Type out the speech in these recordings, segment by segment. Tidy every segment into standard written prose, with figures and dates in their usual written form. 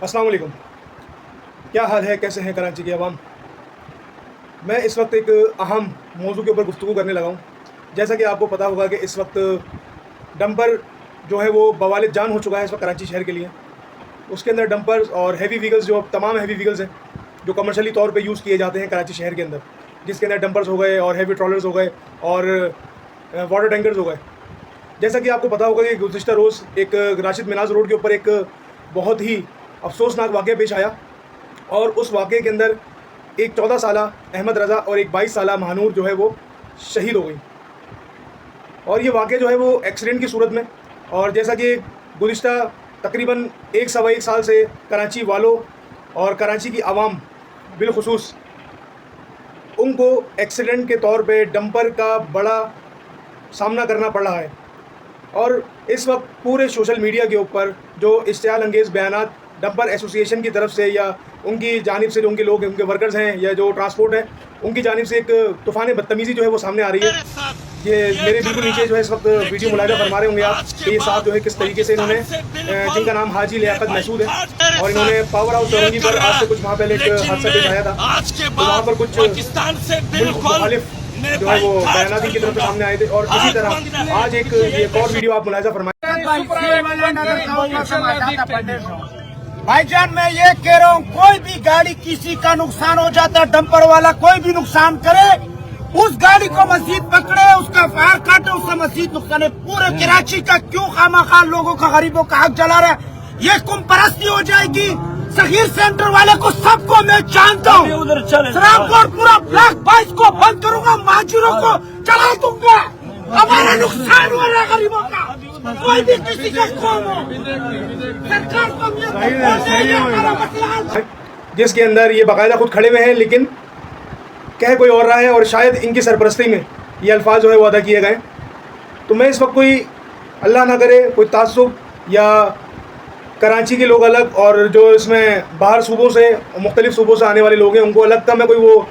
अस्सलाम वालेकुम। क्या हाल है, कैसे हैं कराची के अवाम। मैं इस वक्त एक अहम मौजू के ऊपर गुफ्तगू करने लगा हूँ। जैसा कि आपको पता होगा कि इस वक्त डंपर जो है वो बवाल जान हो चुका है इस वक्त कराची शहर के लिए। उसके अंदर डंपर्स और हैवी व्हीकल्स, जो तमाम हैवी व्हीकल्स हैं जो कमर्शियली तौर पे यूज़ किए जाते हैं कराची शहर के अंदर, जिसके अंदर डंपर्स हो गए और हैवी ट्रॉलर्स हो गए और वाटर टैंकर्स हो गए। जैसा कि आपको पता होगा कि गुज़िश्ता रोज़ एक राशिद मिनाज रोड के ऊपर एक बहुत ही अफसोसनाक वाक़या पेश आया और उस वाक़े के अंदर एक 14 साला अहमद रज़ा और एक 22 साला महानूर जो है वो शहीद हो गई। और ये वाक़या जो है वो एक्सीडेंट की सूरत में, और जैसा कि गुज़िश्ता तकरीबन एक सवा एक साल से कराची वालों और कराची की आवाम बिलखुसूस उनको एक्सीडेंट के तौर पे डंपर का बड़ा सामना करना पड़ रहा है। और इस वक्त पूरे सोशल मीडिया के ऊपर जो इश्तियाल अंगेज़ बयानात डंपर एसोसिएशन की तरफ से या उनकी जानिब से, जो उनके लोग उनके वर्कर्स हैं या जो ट्रांसपोर्ट है उनकी जानिब से, एक तूफ़ान बदतमीज़ी जो है वो सामने आ रही है। ये मेरे बिल्कुल नीचे जो है इस वक्त वीडियो मुलाहिजा फरमा रहे होंगे आप कि ये साहब जो है किस तरीके से इन्होंने, जिनका नाम हाजी लियाकत महसूद है, और इन्होंने पावर हाउस चौरंगी पर आज से कुछ माह पहले एक हादसा पेश आया था, तो वहाँ पर कुछ मुल्क मुखालिफ जो है वो बयानात की तरफ से सामने आए थे। और इसी तरह आज एक और वीडियो आप मुलाहिजा फरमाएं। भाईजान मैं ये कह रहा हूँ, कोई भी गाड़ी किसी का नुकसान हो जाता है, डंपर वाला कोई भी नुकसान करे, उस गाड़ी को मजीद पकड़े, उसका फायर काटे, उसका मजीद नुकसान है। पूरे कराची का क्यों खामखा लोगों का, गरीबों का हक जला रहा है? ये कुमपरस्ती हो जाएगी। सगीर सेंटर वाले को सबको मैं जानता हूँ, शराबखोर पूरा ब्लॉक 22 को बंद करूंगा, माजूरों को चला दूंगा। हमारा नुकसान हो रहा है गरीबों का, कोई भी किसी का कौम हो, सरकार को जिसके अंदर ये बाकायदा खुद खड़े हुए हैं, लेकिन कह कोई और रहा है और शायद इनकी सरपरस्ती में ये अल्फाज जो है वो अदा किए गए। तो मैं इस वक्त कोई, अल्लाह ना करे, कोई तासुब या कराची के लोग अलग और जो इसमें बाहर सूबों से, मुख्तलिफ सूबों से आने वाले लोग हैं उनको अलग का मैं कोई वो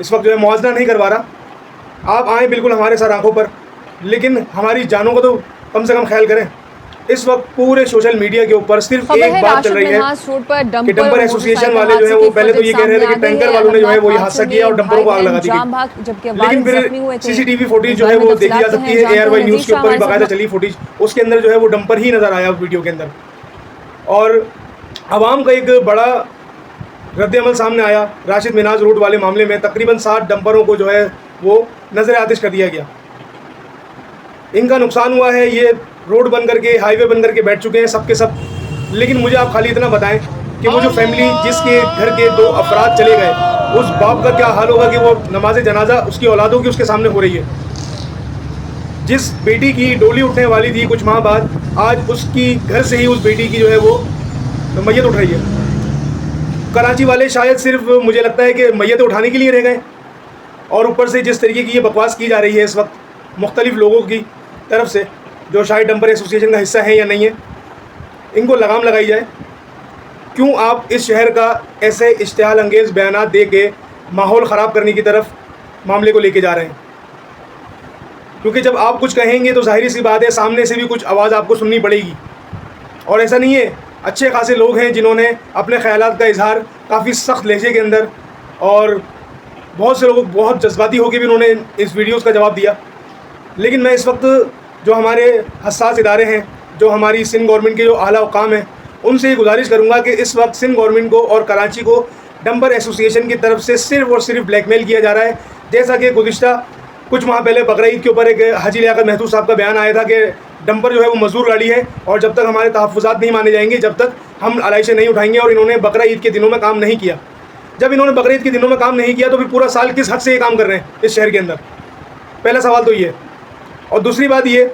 इस वक्त जो है मुआवजा नहीं करवा रहा। आप आएँ बिल्कुल हमारे सर आँखों पर, लेकिन हमारी जानों का तो कम से कम ख्याल करें। इस वक्त पूरे सोशल मीडिया के ऊपर सिर्फ एक बात चल रही है कि डंपर एसोसिएशन वाले जो है वो पहले तो ये कह रहे थे कि टैंकर वालों ने जो है वो ये हादसा किया और डंपरों को आग लगा दी गई, लेकिन फिर सीसीटीवी फुटेज जो है वो देखी जा सकती है, ARY न्यूज़ के ऊपर भी बाकायदा चली फुटेज, उसके अंदर जो है वो डंपर ही नज़र आया वीडियो के अंदर। और आवाम का एक बड़ा रद्द-ए-अमल सामने आया राशिद मिनाज रोड वाले मामले में। तकरीबन 60 डंपरों को जो है वो नज़र आतिश कर दिया गया। इनका नुकसान हुआ है, ये रोड बन करके, हाईवे बन करके बैठ चुके हैं सब के सब। लेकिन मुझे आप खाली इतना बताएं कि वो जो फैमिली जिसके घर के 2 अफराद चले गए, उस बाप का क्या हाल होगा कि वो नमाज जनाजा उसकी औलादों की उसके सामने हो रही है। जिस बेटी की डोली उठने वाली थी कुछ माह बाद, आज उसकी घर से ही उस बेटी की जो है वो मैयत उठ रही है। कराची वाले शायद सिर्फ, मुझे लगता है कि मैयत उठाने के लिए रह गए, और ऊपर से जिस तरीके की ये बकवास की जा रही है इस वक्त मुख्तलिफ लोगों की तरफ से, जो शायद डंपर एसोसिएशन का हिस्सा है या नहीं है, इनको लगाम लगाई जाए। क्यों आप इस शहर का ऐसे इश्तिहाल अंगेज़ बयानात दे के माहौल ख़राब करने की तरफ मामले को लेके जा रहे हैं? क्योंकि जब आप कुछ कहेंगे तो जाहिर सी बात है सामने से भी कुछ आवाज़ आपको सुननी पड़ेगी। और ऐसा नहीं है, अच्छे खासे लोग हैं जिन्होंने अपने ख़यालात का इजहार काफ़ी सख्त लहजे के अंदर, और बहुत से लोग बहुत जज्बाती होकर भी उन्होंने इस वीडियोज़ का जवाब दिया। लेकिन मैं इस वक्त जो हमारे हसास इदारे हैं, जो हमारी सिंध गवर्नमेंट के जो आला हुकाम हैं, उनसे ये गुजारिश करूँगा कि इस वक्त सिंध गवर्नमेंट को और कराची को डंपर एसोसिएशन की तरफ से सिर्फ़ और सिर्फ ब्लैकमेल किया जा रहा है। जैसा कि गुज़िश्ता कुछ माह पहले बकरीद के ऊपर एक हाजी लियाकत महसूद साहब का बयान आया था कि डंपर जो है वो मजदूर गाड़ी है, और जब तक हमारे तहफ़्फ़ुज़ात नहीं माने जाएंगे, जब तक हम आलाइशें नहीं उठाएंगे। और इन्होंने बकरीद के दिनों में काम नहीं किया। जब इन्होंने बकरीद के दिनों में काम नहीं किया तो फिर पूरा साल किस हद से ये काम कर रहे हैं इस शहर के अंदर? पहला सवाल तो ये। और दूसरी बात ये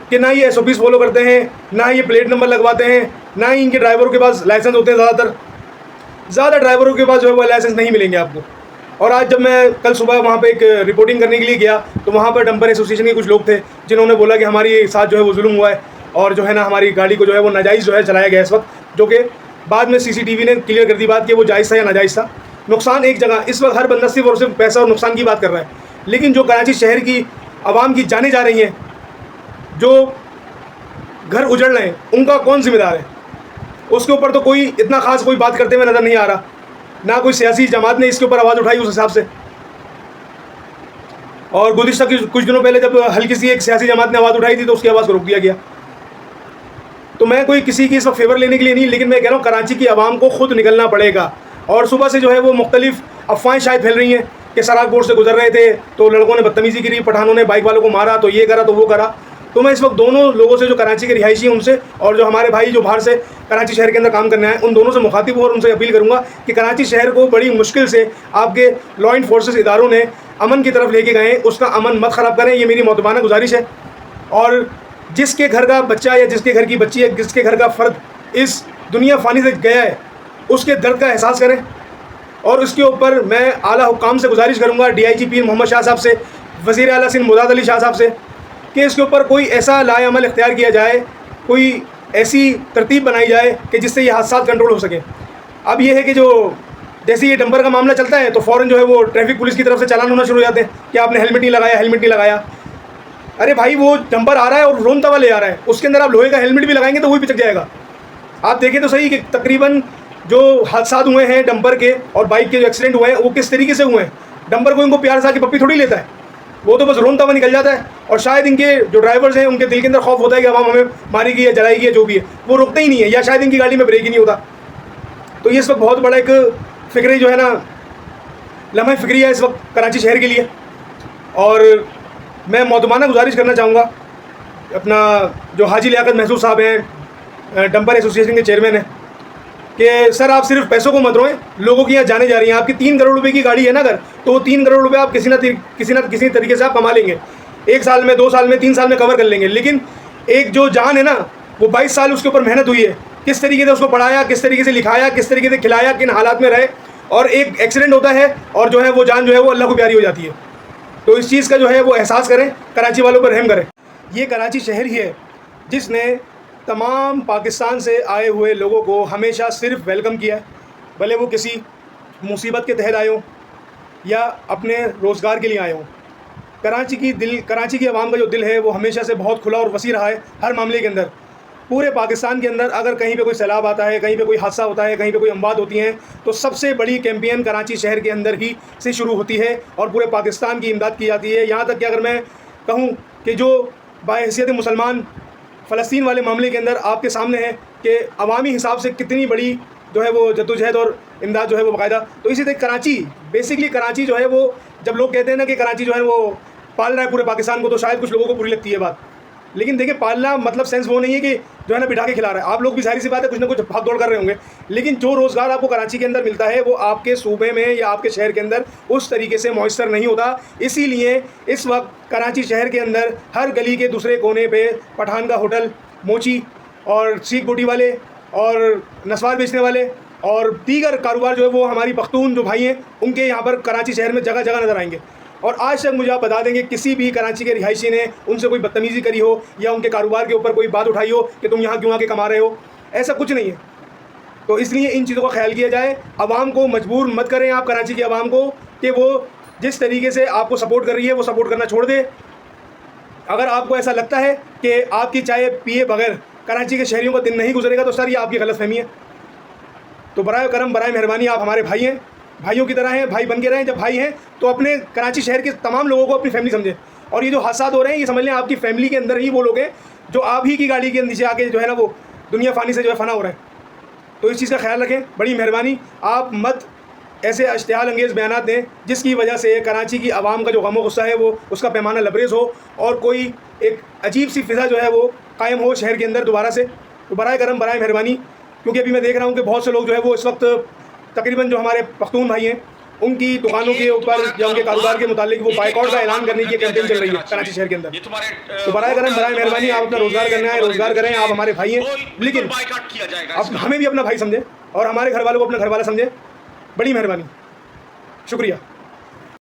कि ना ये SOPs फॉलो करते हैं, ना ये प्लेट नंबर लगवाते हैं, ना ही इनके ड्राइवरों के पास लाइसेंस होते हैं। ज़्यादा ड्राइवरों के पास जो है वो लाइसेंस नहीं मिलेंगे आपको। और आज जब मैं कल सुबह वहाँ पे एक रिपोर्टिंग करने के लिए गया तो वहाँ पर डंपर एसोसिएशन के कुछ लोग थे जिन्होंने बोला कि हमारे साथ जो है वो जुल्म हुआ है, और जो है ना हमारी गाड़ी को जो है वो नाजायज़ जो है चलाया गया इस वक्त, जो कि बाद में CCTV ने क्लियर कर दी बात कि वो जायज़ था या नाजायज़ था। नुकसान एक जगह, इस वक्त हर बंदा सिर्फ और सिर्फ पैसा और नुकसान की बात कर रहा है, लेकिन जो कराची शहर की आवाम की जानें जा रही हैं, जो घर उजड़ रहे हैं, उनका कौन जिम्मेदार है? उसके ऊपर तो कोई इतना खास कोई बात करते हुए नज़र नहीं आ रहा, ना कोई सियासी जमात ने इसके ऊपर आवाज़ उठाई उस हिसाब से। और गुज़िश्ता कुछ दिनों पहले जब हल्की सी एक सियासी जमात ने आवाज़ उठाई थी तो उसकी आवाज़ को रोक दिया गया। तो मैं कोई किसी की इस वक्त फेवर लेने के लिए नहीं, लेकिन मैं कह रहा हूँ कराची की आवाम को खुद निकलना पड़ेगा। और सुबह से जो है वो मुख्तलिफ अफवाहें शायद फैल रही हैं कि सराग बोर्ड से गुजर रहे थे तो लड़कों ने बदतमीज़ी करी, पठानों ने बाइक वालों को मारा, तो ये करा तो वो करा। तो मैं इस वक्त दोनों लोगों से, जो कराची के रिहायशी हैं उनसे, और जो हमारे भाई जो बाहर से कराची शहर के अंदर काम करने आए, उन दोनों से मुखातिब हूँ और उनसे अपील करूँगा कि कराची शहर को बड़ी मुश्किल से आपके लॉ इन्फोर्सेस इदारों ने अमन की तरफ लेके गए, उसका अमन मत ख़राब करें, ये मेरी मोहतबाना गुजारिश है। और जिसके घर का बच्चा या जिसके घर की बच्ची है, जिसके घर का फ़र्द इस दुनिया फ़ानी से गया है, उसके दर्द का एहसास करें। और उसके ऊपर मैं आला हुकाम से गुजारिश करूँगा, DIG पीर मोहम्मद शाह साहब से, वज़ीर आला सिंध मुराद अली शाह साहब से, कि इसके ऊपर कोई ऐसा लाएअमल इख्तियार किया जाए, कोई ऐसी तरतीब बनाई जाए कि जिससे ये हादसा कंट्रोल हो सके। अब ये है कि जो जैसे ये डंपर का मामला चलता है तो फ़ौरन जो है वो ट्रैफिक पुलिस की तरफ से चालान होना शुरू हो जाते हैं कि आपने हेलमेट नहीं लगाया, हेलमेट नहीं लगाया। अरे भाई, वो डंपर आ रहा है और रोन तवा ले आ रहा है, उसके अंदर आप लोहे का हेलमेट भी लगाएंगे तो वो भी पिचक जाएगा। आप देखें तो सही कि तकरीबन जो हादसा हुए हैं डंपर के और बाइक के जो एक्सीडेंट हुए हैं वो किस तरीके से हुए हैं। डंपर को इनको प्यार से आके पप्पी थोड़ी लेता है, वो तो बस रोन तवा निकल जाता है। और शायद इनके जो ड्राइवर्स हैं उनके दिल के अंदर खौफ होता है कि आवाम हमें मारेगी या जलाएगी या जो भी है, वो रुकते ही नहीं है, या शायद इनकी गाड़ी में ब्रेक ही नहीं होता। तो ये इस वक्त बहुत बड़ा एक फ़िक्री जो है ना, लम्हा फ़िक्री है इस वक्त कराची शहर के लिए। और मैं मौदमाना गुजारिश करना चाहूँगा अपना जो हाजी लियाकत महसूस साहब हैं, डंपर एसोसिएशन के चेयरमैन हैं, कि सर आप सिर्फ पैसों को मत रोएं, लोगों की यहाँ जाने जा रही हैं। आपकी 3 करोड़ रुपए की गाड़ी है ना अगर, तो वो 3 करोड़ रुपए आप किसी न किसी तरीके से आप कमा लेंगे, 1 साल में, 2 साल में, 3 साल में कवर कर लेंगे। लेकिन एक जो जान है ना, वो 22 साल उसके ऊपर मेहनत हुई है, किस तरीके से उसको पढ़ाया, किस तरीके से लिखाया, किस तरीके से खिलाया, किन हालात में रहे, और एक एक्सीडेंट होता है और जो है वो जान जो है वो अल्लाह को प्यारी हो जाती है। तो इस चीज़ का जो है वो एहसास करें, कराची वालों पर रहम करें। ये कराची शहर ही है जिसने तमाम पाकिस्तान से आए हुए लोगों को हमेशा सिर्फ वेलकम किया है, भले वो किसी मुसीबत के तहत आए हों या अपने रोज़गार के लिए आए हों। कराची की आवाम का जो दिल है वो हमेशा से बहुत खुला और वसी रहा है हर मामले के अंदर। पूरे पाकिस्तान के अंदर अगर कहीं पे कोई सैलाब आता है, कहीं पे कोई हादसा होता है, कहीं पे कोई अमवात होती हैं, तो सबसे बड़ी कैंपेन कराची शहर के अंदर ही से शुरू होती है और पूरे पाकिस्तान की इमदाद की जाती है। यहाँ तक कि अगर मैं कहूँ कि जो बाहैसियत मुसलमान फ़लस्तीन वाले मामले के अंदर आपके सामने है कि अवामी हिसाब से कितनी बड़ी जो है वो जद्दोजहद और इमदाद जो है वो बाकायदा। तो इसी तरह कराची, बेसिकली कराची जो है वो, जब लोग कहते हैं ना कि कराची जो है वो पाल रहा है पूरे पाकिस्तान को, तो शायद कुछ लोगों को बुरी लगती है बात। लेकिन देखिए, पालना मतलब सेंस वो नहीं है कि जो है ना बिठा के खिला रहा है। आप लोग भी जाहिर सी बात है कुछ ना कुछ भाग दौड़ कर रहे होंगे, लेकिन जो रोज़गार आपको कराची के अंदर मिलता है वो आपके सूबे में या आपके शहर के अंदर उस तरीके से मौसर नहीं होता। इसीलिए इस वक्त कराची शहर के अंदर हर गली के दूसरे कोने पे पठान का होटल, मोची और सीख बोटी वाले और नस्वार बेचने वाले और दीगर कारोबार जो है वो हमारी पख्तून जो भाई हैं उनके यहाँ पर कराची शहर में जगह जगह नज़र आएंगे। और आज तक मुझे आप बता देंगे किसी भी कराची के रिहायशी ने उनसे कोई बदतमीज़ी करी हो या उनके कारोबार के ऊपर कोई बात उठाई हो कि तुम यहाँ क्यों आके कमा रहे हो, ऐसा कुछ नहीं है। तो इसलिए इन चीज़ों का ख्याल किया जाए। आवाम को मजबूर मत करें आप, कराची की आवाम को, कि वो जिस तरीके से आपको सपोर्ट कर रही है वो सपोर्ट करना छोड़ दे। अगर आपको ऐसा लगता है कि आपकी चाय पिए बगैर कराची के शहरियों का दिन नहीं गुजरेगा तो सर ये आपकी गलतफहमी है। तो बराए करम, बराए मेहरबानी, आप हमारे भाई हैं, भाइयों की तरह हैं, भाई बन के रहें। जब भाई हैं तो अपने कराची शहर के तमाम लोगों को अपनी फैमिली समझें। और ये जो हादसा हो रहे हैं ये समझ लें आपकी फैमिली के अंदर ही वो लोग हैं जो आप ही की गाड़ी के नीचे आके जो है ना वो दुनिया फ़ानी से जो है फ़ना हो रहे हैं। तो इस चीज़ का ख्याल रखें, बड़ी मेहरबानी। आप मत ऐसे अश्तियाल अंगेज़ बयानात दें जिसकी वजह से कराची की आवाम का जो गम व गुस्सा है वो उसका पैमाना लबरेज़ हो और कोई एक अजीब सी फ़िज़ा जो है वो कायम हो शहर के अंदर दोबारा से। तो बराए करम, बराए मेहरबानी, क्योंकि अभी मैं देख रहा हूँ कि बहुत से लोग जो है वो इस वक्त तकरीबन जो हमारे पख्तून भाई हैं उनकी दुकानों के ऊपर या उनके कारोबार के मुतालिक वो बाइकआउट का ऐलान करने की कैंपेन चल रही है कराची शहर के अंदर। तो बराए करम, बराए मेहरबानी, आप अपना रोज़गार करना है, रोज़गार करें, आप हमारे भाई हैं, लेकिन अब हमें भी अपना भाई समझें और हमारे घर वालों को अपना घर वाला समझें। बड़ी मेहरबानी, शुक्रिया।